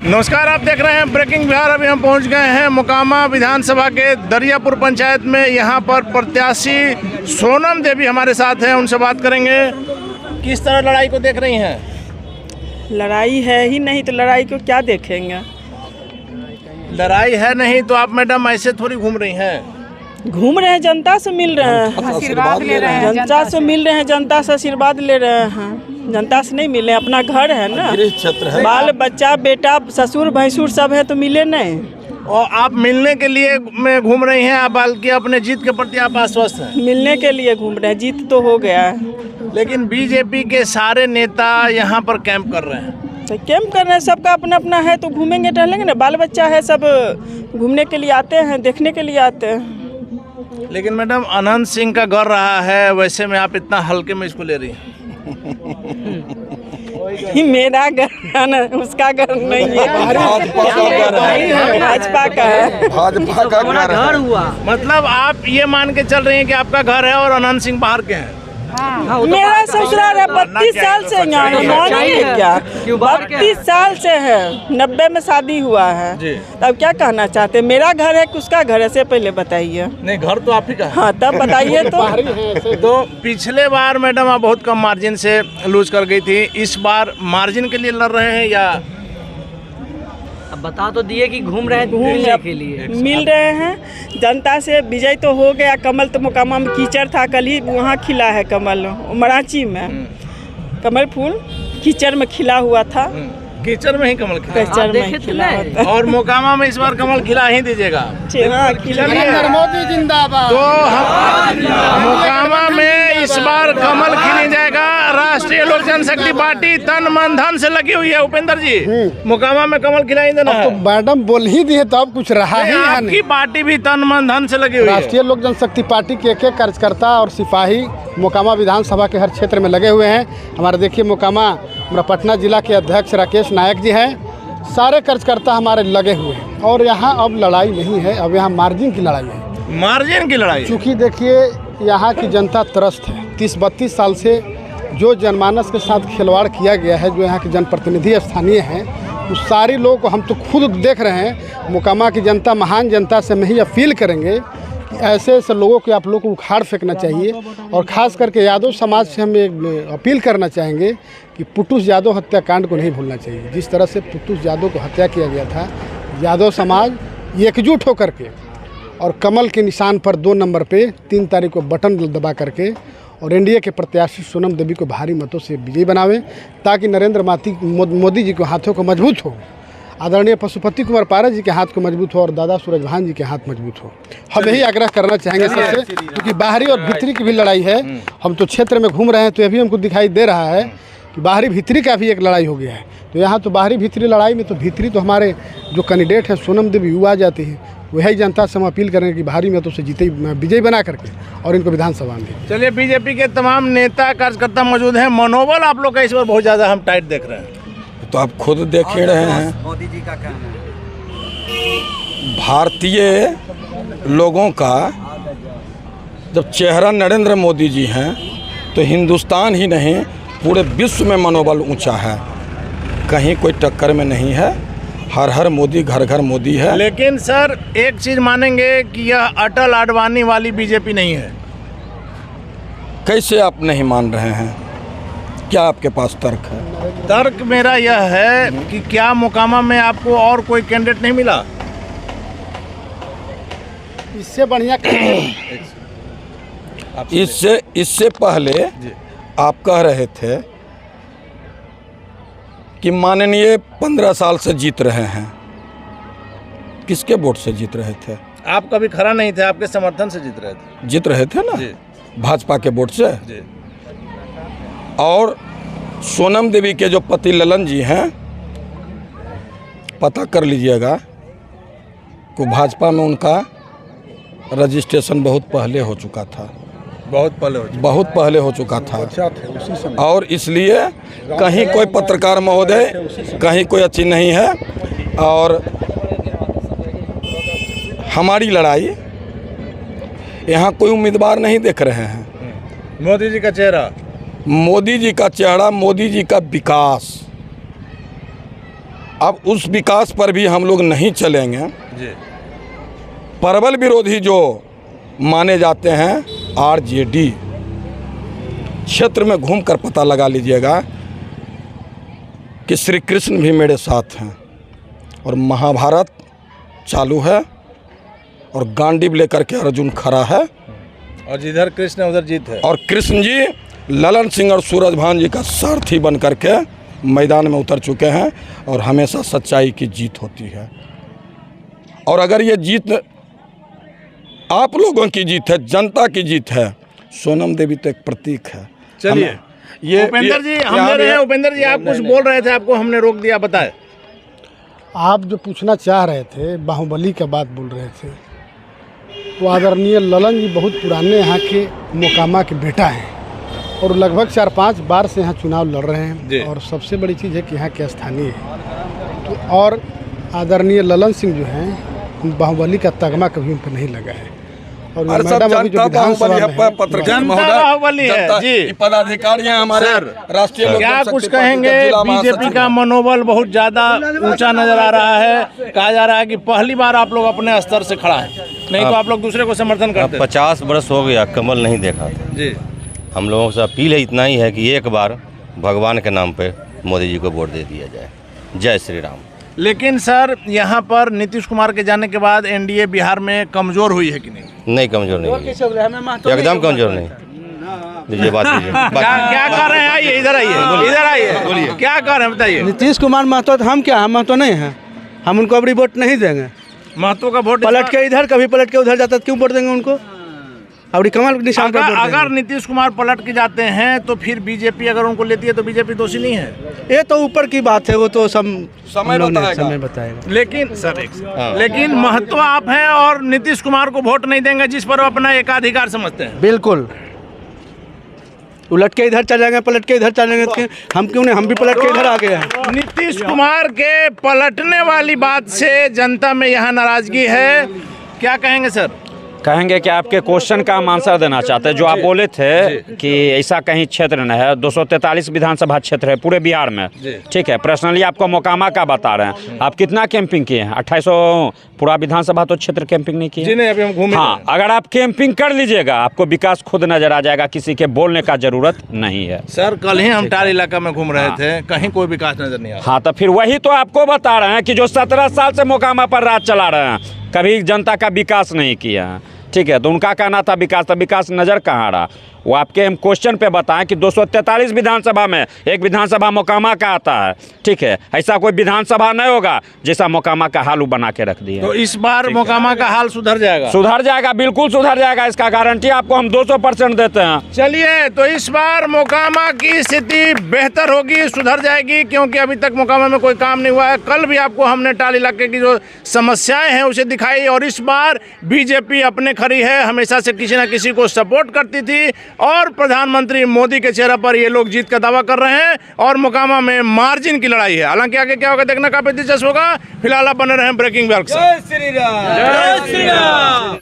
नमस्कार, आप देख रहे हैं ब्रेकिंग बिहार। अभी हम पहुंच गए हैं मोकामा विधानसभा के दरियापुर पंचायत में। यहां पर प्रत्याशी सोनम देवी हमारे साथ हैं, उनसे बात करेंगे। किस तरह लड़ाई को देख रही हैं? लड़ाई है ही नहीं तो लड़ाई को क्या देखेंगे? लड़ाई है नहीं तो आप मैडम ऐसे थोड़ी घूम रही हैं? घूम रहे हैं, जनता से मिल रहे हैं, आशीर्वाद ले रहे हैं, जनता से मिल रहे हैं, जनता से आशीर्वाद ले रहे हैं। जनता से नहीं मिले, अपना घर है ना, क्षेत्र है, बाल बच्चा बेटा ससुर भैंसुर सब है तो मिले नहीं। और आप मिलने के लिए में घूम रही हैं, आप बल्कि अपने जीत के प्रति आप आश्वस्त हैं? मिलने के लिए घूम रहे हैं, जीत तो हो गया है। लेकिन बीजेपी के सारे नेता यहाँ पर कैंप कर रहे हैं। तो कैंप कर रहे हैं, सबका अपना अपना है तो घूमेंगे टहलेंगे ना। बाल बच्चा है, सब घूमने के लिए आते हैं, देखने के लिए आते हैं। लेकिन मैडम अनंत सिंह का घर रहा है, वैसे में आप इतना हल्के में इसको ले रही हैं? मेरा घर है ना, उसका घर नहीं है, भाजपा का है। भाजपा का घर हुआ। मतलब आप ये मान के चल रही हैं कि आपका घर है और अनंत सिंह बाहर के हैं? मेरा ससुराल है, 32 साल से यहाँ है, मानिए क्या 32 साल से है, 90 में शादी हुआ है। तब क्या कहना चाहते हैं? मेरा घर है कि उसका घर है, से पहले बताइए। नहीं, घर तो आप ही का है। हाँ, तब बताइए तो पिछले बार मैडम आप बहुत कम मार्जिन से लूज कर गई थी, इस बार मार्जिन के लिए लड़ रहे हैं या? अब बता तो दिए कि घूम रहे हैं, घूमने के लिए मिल रहे हैं। जनता से विजय तो हो गया। कमल तो मोकामा में कीचड़ था, कल ही वहाँ खिला है कमल, मराची में कमल फूल कीचड़ में खिला हुआ था। कीचड़ में ही कमल खिला, कीचड़ में खिला होता है। और मोकामा में इस बार कमल खिला ही दीजिएगा। हाँ, खिला। मोदी जिंदाबाद। तो हम मोकामा में इस बार कमल खिल जाएगा। राष्ट्रीय लोक जनशक्ति पार्टी तन मन धन से लगी हुई है। उपेंद्र जी, मोकामा में कमल खिलाई देना है। तो मैडम बोल ही दिए तो अब कुछ रहा ही है आपकी नहीं। पार्टी भी तन मन धन से लगी हुई है। राष्ट्रीय लोक जनशक्ति पार्टी के एक कार्यकर्ता और सिपाही मोकामा विधानसभा के हर क्षेत्र में लगे हुए हैं। हमारे देखिए मोकामा हमारा पटना जिला के अध्यक्ष राकेश नायक जी हैं, सारे कार्यकर्ता हमारे लगे हुए हैं। और यहाँ अब लड़ाई नहीं है, अब यहाँ मार्जिन की लड़ाई है। मार्जिन की लड़ाई? चूँकि देखिए यहाँ की जनता त्रस्त है। 30-32 साल से जो जनमानस के साथ खिलवाड़ किया गया है, जो यहाँ के जनप्रतिनिधि स्थानीय हैं, उस सारे लोगों को हम तो खुद देख रहे हैं। मोकामा की जनता, महान जनता से हम ही अपील करेंगे कि ऐसे ऐसे लोगों को आप लोग को उखाड़ फेंकना चाहिए। और ख़ास करके यादव समाज से हम एक अपील करना चाहेंगे कि पुटुस यादव हत्याकांड को नहीं भूलना चाहिए। जिस तरह से पुटुस यादव को हत्या किया गया था, यादव समाज एकजुट होकर के और कमल के निशान पर 2 नंबर पे 3 तारीख को बटन दबा करके और एनडीए के प्रत्याशी सोनम देवी को भारी मतों से विजयी बनावे, ताकि नरेंद्र मोदी जी के हाथों को मजबूत हो, आदरणीय पशुपति कुमार पारस जी के हाथ को मजबूत हो और दादा सूरज भान जी के हाथ मजबूत हो। हम यही आग्रह करना चाहेंगे सबसे, क्योंकि बाहरी और भीतरी की भी लड़ाई है। हम तो क्षेत्र में घूम रहे हैं तो ये भी हमको दिखाई दे रहा है कि बाहरी भीतरी का भी एक लड़ाई हो गया है। तो यहाँ तो बाहरी भीतरी लड़ाई में तो भीतरी तो हमारे जो कैंडिडेट है सोनम देवी युवा जाती है, वही जनता से हम अपील करेंगे कि बाहरी में तो से जीते विजयी बना करके और इनको विधानसभा में। चलिए, बीजेपी के तमाम नेता कार्यकर्ता मौजूद हैं। मनोबल आप लोग का इस बार बहुत ज़्यादा हम टाइट देख रहे हैं। तो आप खुद देख ही रहे हैं, मोदी जी का कहना है। भारतीय लोगों का जब चेहरा नरेंद्र मोदी जी हैं तो हिंदुस्तान ही नहीं पूरे विश्व में मनोबल ऊंचा है, कहीं कोई टक्कर में नहीं है। हर हर मोदी, घर घर मोदी है। लेकिन सर एक चीज़ मानेंगे कि यह अटल आडवाणी वाली बीजेपी नहीं है। कैसे आप नहीं मान रहे हैं? क्या आपके पास तर्क है? तर्क मेरा यह है कि क्या मोकामा में आपको और कोई कैंडिडेट नहीं मिला? इससे बढ़िया इससे पहले आप कह रहे थे कि माननीय 15 साल से जीत रहे हैं। किसके वोट से जीत रहे थे? आप कभी खड़ा नहीं थे, आपके समर्थन से जीत रहे थे। जीत रहे थे ना, भाजपा के वोट से। और सोनम देवी के जो पति ललन जी हैं, पता कर लीजिएगा कि भाजपा में उनका रजिस्ट्रेशन बहुत पहले हो चुका था, बहुत पहले हो चुका था। और इसलिए कहीं कोई पत्रकार महोदय, कहीं कोई अच्छी नहीं है। और हमारी लड़ाई यहाँ कोई उम्मीदवार नहीं देख रहे हैं। मोदी जी का चेहरा, मोदी जी का चेहरा, मोदी जी का विकास, अब उस विकास पर भी हम लोग नहीं चलेंगे जी। प्रबल विरोधी जो माने जाते हैं आरजेडी क्षेत्र में घूमकर पता लगा लीजिएगा कि श्री कृष्ण भी मेरे साथ हैं और महाभारत चालू है और गांडीव लेकर के अर्जुन खड़ा है और जिधर कृष्ण उधर जीत है। और कृष्ण जी ललन सिंह और सूरजभान जी का सारथी बन करके मैदान में उतर चुके हैं और हमेशा सच्चाई की जीत होती है। और अगर ये जीत आप लोगों की जीत है, जनता की जीत है, सोनम देवी तो एक प्रतीक है। चलिए ये उपेंद्र जी हम ले रहे हैं। उपेंद्र जी आप कुछ बोल रहे थे, आपको हमने रोक दिया, बताए। आप जो पूछना चाह रहे थे, बाहुबली का बात बोल रहे थे, तो आदरणीय ललन जी बहुत पुराने यहाँ के मोकामा के बेटा हैं और लगभग 4-5 बार से यहाँ चुनाव लड़ रहे हैं और सबसे बड़ी चीज़ है कि यहाँ के स्थानीय है। तो और आदरणीय ललन सिंह जो हैं बाहुबली का तगमा कभी उन पर नहीं लगा है। और मैडम अभी जो विधानसभा बाहुबली है जी, पदाधिकारी हैं हमारे राष्ट्रीय। क्या कुछ कहेंगे? बीजेपी का मनोबल बहुत ज्यादा ऊंचा नजर आ रहा है। कहा जा रहा है कि पहली बार आप लोग अपने स्तर से खड़ा है, नहीं तो आप लोग दूसरे को समर्थन करते। 50 वर्ष हो गया कमल नहीं देखा था जी। हम लोगों से अपील है इतना ही है कि एक बार भगवान के नाम पे मोदी जी को वोट दे दिया जाए। जय श्री राम। लेकिन सर यहाँ पर नीतीश कुमार के जाने के बाद एनडीए बिहार में कमजोर हुई है कि नहीं? नहीं कमजोर नहीं, एकदम कमजोर नहीं। लीजिए बात कीजिए। क्या कर रहे हैं? आइए इधर, आइए इधर, आइए बोलिए क्या कर रहे हैं, बताइए। नीतीश कुमार महतो तो हम क्या, हम महतो नहीं हैं, हम उनको अपनी वोट नहीं देंगे। महतो का वोट पलट के इधर कभी पलट के उधर जाता तो क्यों वोट देंगे उनको? अपनी कमल के निशान पर वोट देंगे। अगर नीतीश कुमार पलट के जाते हैं तो फिर बीजेपी अगर उनको लेती है तो बीजेपी दोषी नहीं है? ये तो ऊपर की बात है, वो तो समय बताएगा। लेकिन सर लेकिन महत्व आप हैं और नीतीश कुमार को वोट नहीं देंगे जिस पर वो अपना एकाधिकार समझते हैं। बिल्कुल, उलट के इधर चले जाएंगे, पलट के इधर चले जाएंगे, हम क्यों नहीं, हम भी पलट के इधर आ गए हैं। नीतीश कुमार के पलटने वाली बात से जनता में यहाँ नाराजगी है, क्या कहेंगे सर? कहेंगे कि आपके क्वेश्चन का हम आंसर देना चाहते हैं। जो आप बोले थे कि ऐसा कहीं क्षेत्र न है, 243 विधानसभा क्षेत्र है पूरे बिहार में, ठीक है। पर्सनली आपको मोकामा का बता रहे हैं, आप कितना कैंपिंग किए हैं? 2800 पूरा विधानसभा तो क्षेत्र कैंपिंग नहीं किए। नहीं, अभी हम घूमे। हाँ, अगर आप कैंपिंग कर लीजिएगा आपको विकास खुद नजर आ जाएगा, किसी के बोलने का जरूरत नहीं है। सर कल ही हम टार इलाका में घूम रहे थे, कहीं कोई विकास नजर नहीं आया। हाँ, तो फिर वही तो आपको बता रहे हैं कि जो 17 साल से मोकामा पर राज चला रहे हैं, कभी जनता का विकास नहीं किया है, ठीक है। तो उनका कहना था विकास, तो विकास नज़र कहाँ रहा? वो आपके हम क्वेश्चन पे बताएं कि 243 विधानसभा में एक विधानसभा मोकामा का आता है, ठीक है। ऐसा कोई विधानसभा नहीं होगा जैसा मोकामा का हाल बना के रख दिया। तो इस बार मोकामा का हाल सुधर जाएगा? सुधर जाएगा, बिल्कुल सुधर जाएगा, इसका गारंटी आपको हम 200% देते हैं। चलिए, तो इस बार मोकामा की स्थिति बेहतर होगी, सुधर जाएगी, क्योंकि अभी तक मोकामा में कोई काम नहीं हुआ है। कल भी आपको हमने टाल इलाके की जो समस्याएं हैं उसे दिखाई, और इस बार बीजेपी अपने खड़ी है, हमेशा से किसी न किसी को सपोर्ट करती थी और प्रधानमंत्री मोदी के चेहरे पर ये लोग जीत का दावा कर रहे हैं और मोकामा में मार्जिन की लड़ाई है। हालांकि आगे क्या होगा देखना काफी दिलचस्प होगा। फिलहाल आप बने रहे ब्रेकिंग न्यूज़। जय श्री राम।